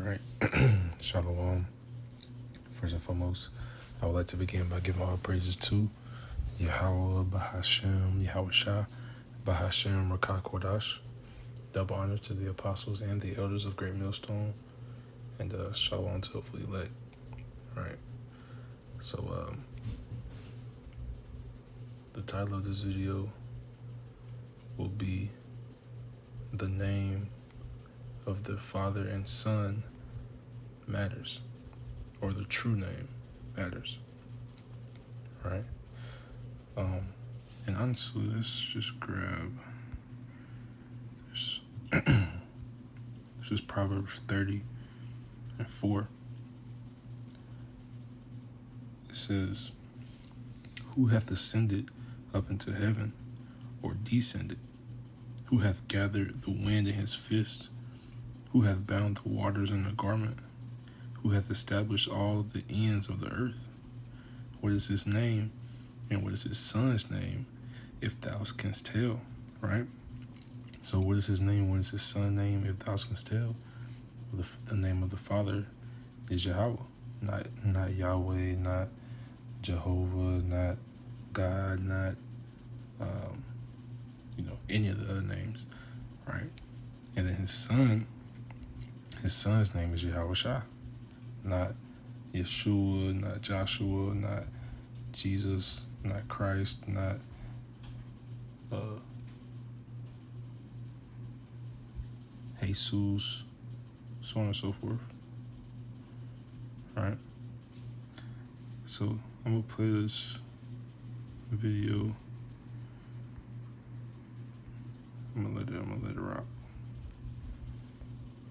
right. Shalom. First and foremost, I would like to begin by giving all praises to Yahweh, Bahashem, Yahweh Shah, Bahashem, Rakah Kodash. Double honor to the apostles and the elders of Great Millstone, and shalom to hopefully elect. All right. So, the title of this video will be The Name of the Father and Son Matters, or the true name matters. Right? And honestly, let's just grab this. This is Proverbs 30:4. It says, "Who hath ascended up into heaven, or descended? Who hath gathered the wind in his fist? Who hath bound the waters in a garment? Who hath established all the ends of the earth? What is his name, and what is his son's name, if thou canst tell?" Right? So what is his name? What is his son's name, if thou canst tell? The name of the Father is Yahweh, not Yahweh, not Jehovah, not God, not any of the other names, right? And then his son's name is Yahweh Shah, not Yeshua, not Joshua, not Jesus, not Christ, not Jesus, so on and so forth. Right? So I'm gonna play this video. I'm gonna let it rock.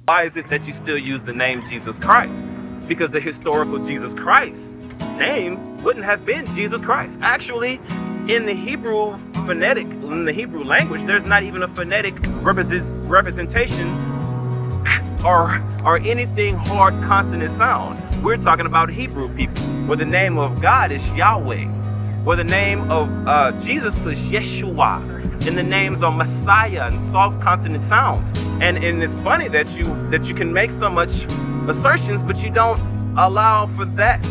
Why is it that you still use the name Jesus Christ? Because the historical Jesus Christ name wouldn't have been Jesus Christ. Actually, in the Hebrew language, there's not even a phonetic representation or anything hard consonant sound. We're talking about Hebrew people, where the name of God is Yahweh, where the name of Jesus is Yeshua, and the names are Messiah and soft consonant sounds. And it's funny that you can make so much assertions, but you don't allow for that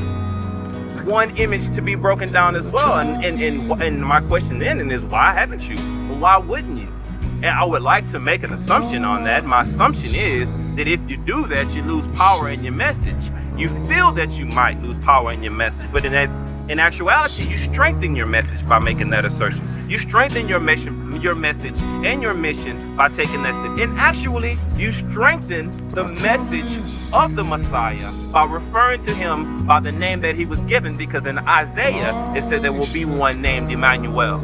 one image to be broken down as well. And my question then is, why haven't you? Well, why wouldn't you? And I would like to make an assumption on that. My assumption is that if you do that, you lose power in your message. You feel that you might lose power in your message, but in actuality, you strengthen your message by making that assertion. You strengthen your message and your mission by taking that step. And actually, you strengthen the message of the Messiah by referring to him by the name that he was given, because in Isaiah, it said there will be one named Emmanuel.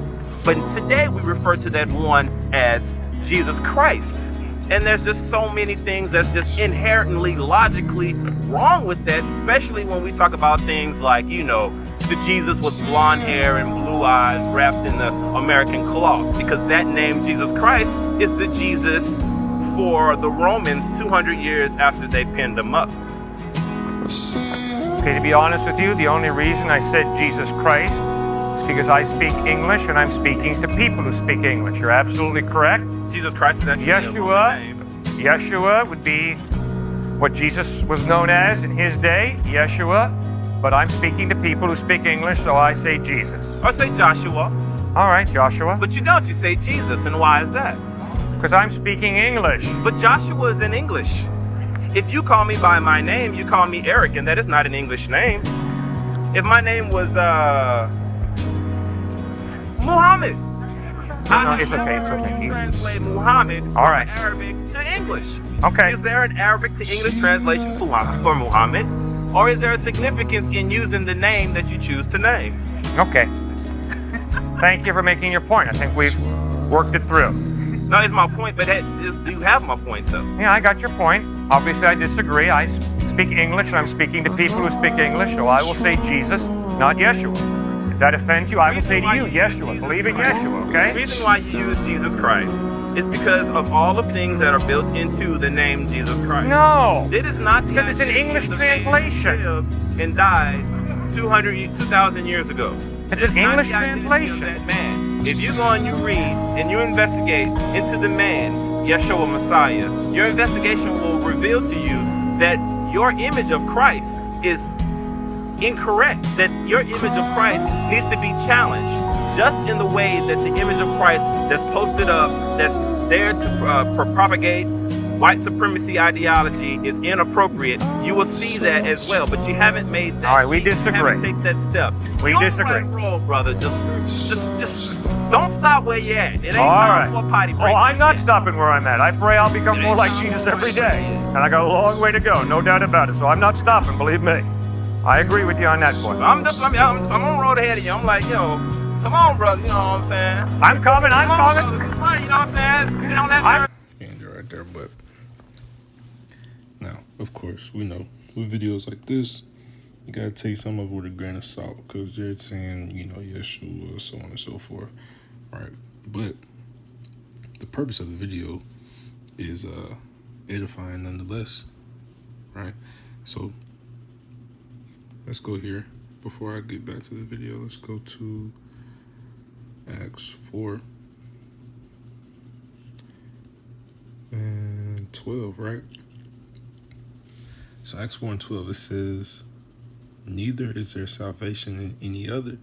But today, we refer to that one as Jesus Christ. And there's just so many things that's just inherently, logically wrong with that, especially when we talk about things like, the Jesus with blonde hair and blue eyes wrapped in the American cloth, because that name Jesus Christ is the Jesus for the Romans 200 years after they pinned him up. Okay, to be honest with you, the only reason I said Jesus Christ is because I speak English and I'm speaking to people who speak English. You're absolutely correct. Jesus Christ is actually Yeshua. a name. Yeshua would be what Jesus was known as in his day, Yeshua. But I'm speaking to people who speak English, so I say Jesus. Or say Joshua. All right, Joshua. But you don't. You say Jesus, and why is that? Because I'm speaking English. But Joshua is in English. If you call me by my name, you call me Eric, and that is not an English name. If my name was Muhammad, No, it's okay. Translate Muhammad All right. from Arabic to English. Okay. Is there an Arabic to English translation for Muhammad? Or is there a significance in using the name that you choose to name? Okay. Thank you for making your point. I think we've worked it through. No, it's my point, but do you have my point, though? Yeah, I got your point. Obviously, I disagree. I speak English, and I'm speaking to people who speak English, so I will say Jesus, not Yeshua. If that offends you, I will say to you, Yeshua. Believe in Yeshua, okay? The reason why you use Jesus Christ is because of all the things that are built into the name Jesus Christ. No! It is not Because it's an English translation. And died 2,000 years ago. It's an English translation. That man. If you go and you read and you investigate into the man, Yeshua Messiah, your investigation will reveal to you that your image of Christ is incorrect, that your image of Christ needs to be challenged, just in the way that the image of Christ that's posted up, that's there to propagate white supremacy ideology is inappropriate. You will see that as well, but you haven't made that. All right, we disagree. You haven't taken that step. We You're on disagree. the right road, brother. Just don't stop where you're at. It ain't All right. time for a potty Oh, break. I'm not stopping where I'm at. I pray I'll become more like Jesus every day. And I got a long way to go, no doubt about it. So I'm not stopping, believe me. I agree with you on that point. I'm on the road ahead of you. I'm like, yo, come on, brother. You know what I'm saying? I'm coming, I'm Come on, coming. brother. Come on, you know what I'm saying? Get on that I'm- Andrew right there, but now, of course, we know with videos like this, you gotta take some of it with a grain of salt because they're saying, you know, Yeshua, so on and so forth, right? But the purpose of the video is edifying nonetheless, right? So let's go here. Before I get back to the video, let's go to Acts 4 and 12, right? So Acts 4 and 12, it says, "Neither is there salvation in any other,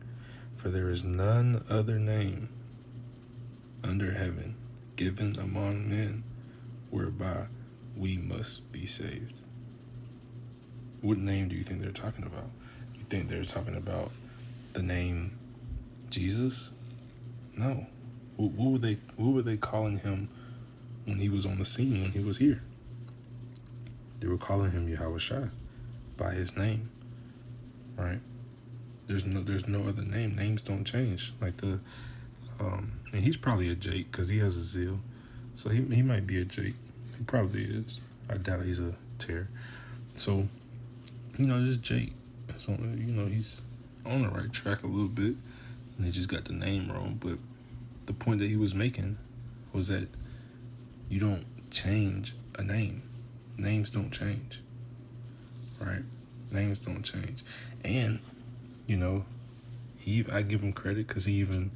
for there is none other name under heaven given among men whereby we must be saved." What name do you think they're talking about? You think they're talking about the name Jesus? No. What were they calling him when he was on the scene, when he was here? They were calling him Yahushua by his name, right? There's no other name. Names don't change. Like and he's probably a Jake because he has a zeal, so he might be a Jake. He probably is. I doubt he's a Ter. So, you know, this Jake, so, you know, he's on the right track a little bit, and he just got the name wrong. But the point that he was making was that you don't change a name. Names don't change, right? Names don't change. And, you know, I give him credit because he even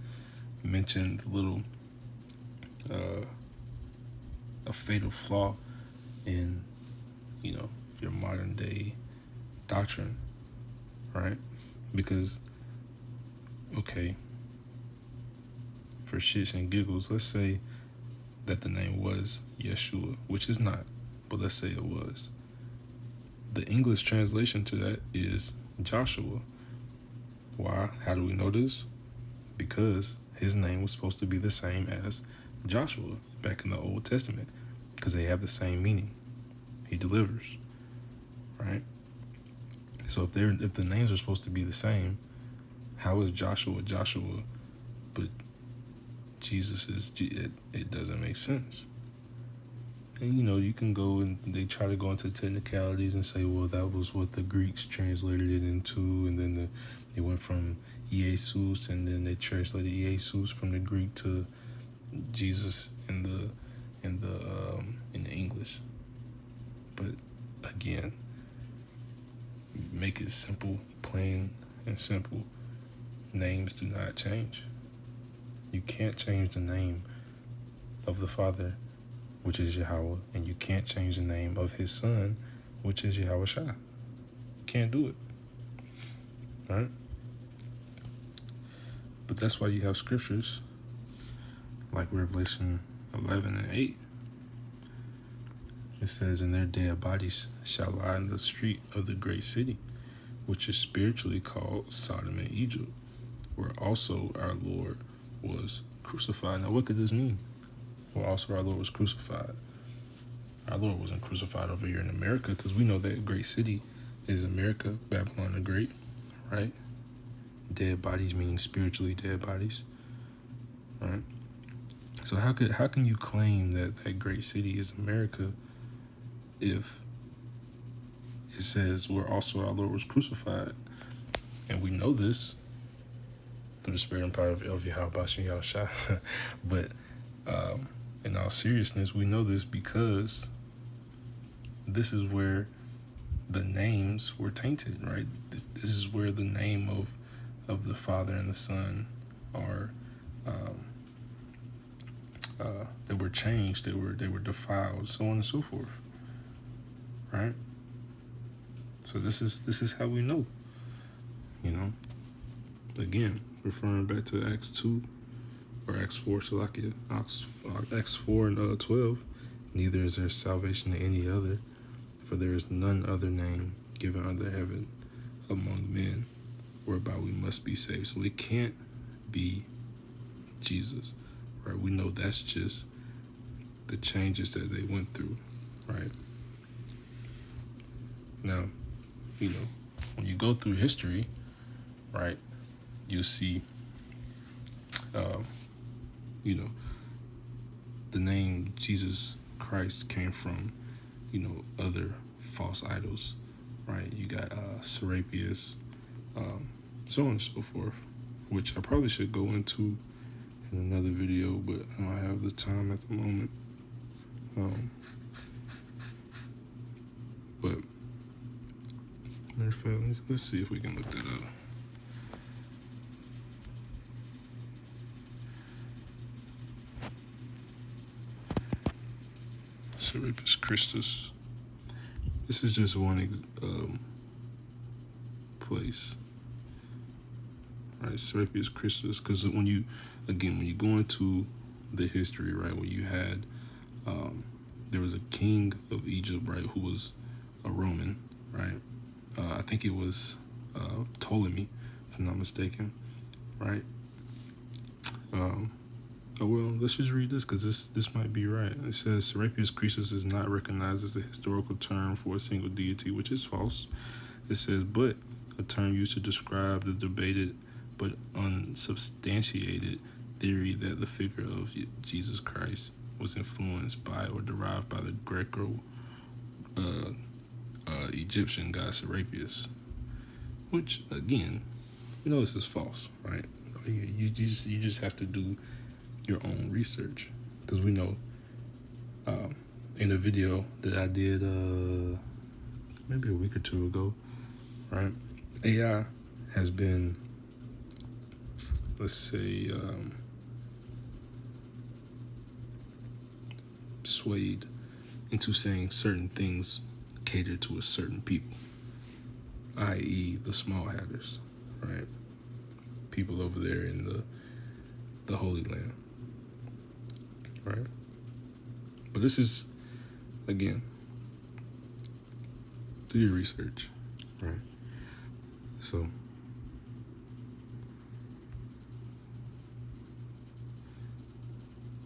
mentioned a little, a fatal flaw in, you know, your modern day doctrine, right? Because, okay, for shits and giggles, let's say that the name was Yeshua, which is not, but let's say it was. The English translation to that is Joshua. Why? How do we know this? Because his name was supposed to be the same as Joshua back in the Old Testament, because they have the same meaning. He delivers, right? So if the names are supposed to be the same, how is Joshua, but Jesus is? It doesn't make sense. And, you know, you can go and they try to go into technicalities and say, well, that was what the Greeks translated it into, and then they went from Jesus, and then they translated Jesus from the Greek to Jesus in the English. But again, make it simple, plain and simple. Names do not change. You can't change the name of the Father, which is Yahweh, and you can't change the name of his Son, which is Yahushua. You can't do it. Right? But that's why you have scriptures like Revelation 11 and 8. It says, "And their dead bodies shall lie in the street of the great city, which is spiritually called Sodom and Egypt, where also our Lord was crucified." Now, what could this mean? Well, also our Lord was crucified. Our Lord wasn't crucified over here in America, because we know that great city is America, Babylon the Great, right? Dead bodies meaning spiritually dead bodies, right? So how can you claim that great city is America if it says where also our Lord was crucified? And we know this through the spirit and power of Yahweh Shah. But in all seriousness, we know this because this is where the names were tainted, right? This is where the name of the Father and the Son are they were changed, they were defiled, so on and so forth, right? So this is how we know. You know, again, referring back to Acts 2 or Acts 4, Shalakia, Acts 4 and 12. Neither is there salvation in any other, for there is none other name given under heaven among men whereby we must be saved. So it can't be Jesus, right? We know that's just the changes that they went through, right? Now, you know, when you go through history, right, you'll see, you know, the name Jesus Christ came from, you know, other false idols, right? You got Serapius, so on and so forth, which I probably should go into in another video, but I don't have the time at the moment. But matter of fact, let's see if we can look that up. Serapis Christus. This is just one place. All right, Serapis Christus, because when you go into the history, right, when you had, there was a king of Egypt, right, who was a Roman, right? I think it was Ptolemy, if I'm not mistaken, right? Oh, well, let's just read this because this might be right. It says, Serapis Christus is not recognized as a historical term for a single deity, which is false. It says, but a term used to describe the debated but unsubstantiated theory that the figure of Jesus Christ was influenced by or derived by the Greco Egyptian god Serapis, which, again, you know this is false, right? You just have to do your own research, because we know in a video that I did maybe a week or two ago, right, AI has been, let's say, swayed into saying certain things cater to a certain people, i.e. the small hatters, right? People over there in the Holy Land, right? But this is, again, do your research, right? So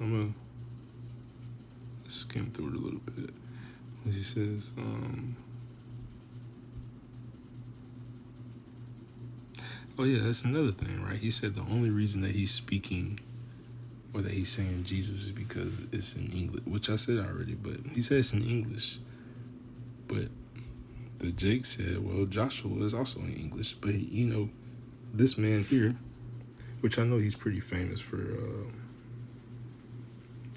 I'm gonna skim through it a little bit. As he says, oh yeah, that's another thing, right? He said the only reason that he's speaking or that he's saying Jesus is because it's in English, which I said already, but he said it's in English. But the Jake said, well, Joshua is also in English. But, you know, this man here, which I know he's pretty famous for,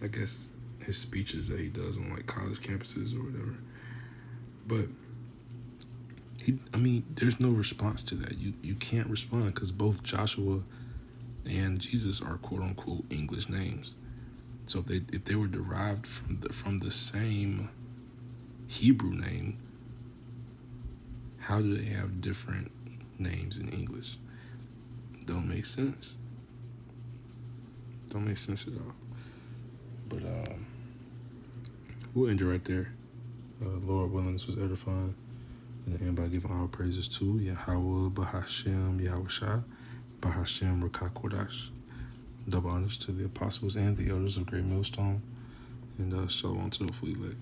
I guess, his speeches that he does on, like, college campuses or whatever. But, there's no response to that. You can't respond because both Joshua and Jesus are quote-unquote English names. So if they were derived from the same Hebrew name, how do they have different names in English? Don't make sense. Don't make sense at all. But we'll end it right there. Lord willing, this was edifying. And end by giving all praises to Yahweh, Bahashem, Yahushua, Bahashem, Rakakodash. Double honors to the apostles and the elders of Great Millstone. And shalom to the fleet leg.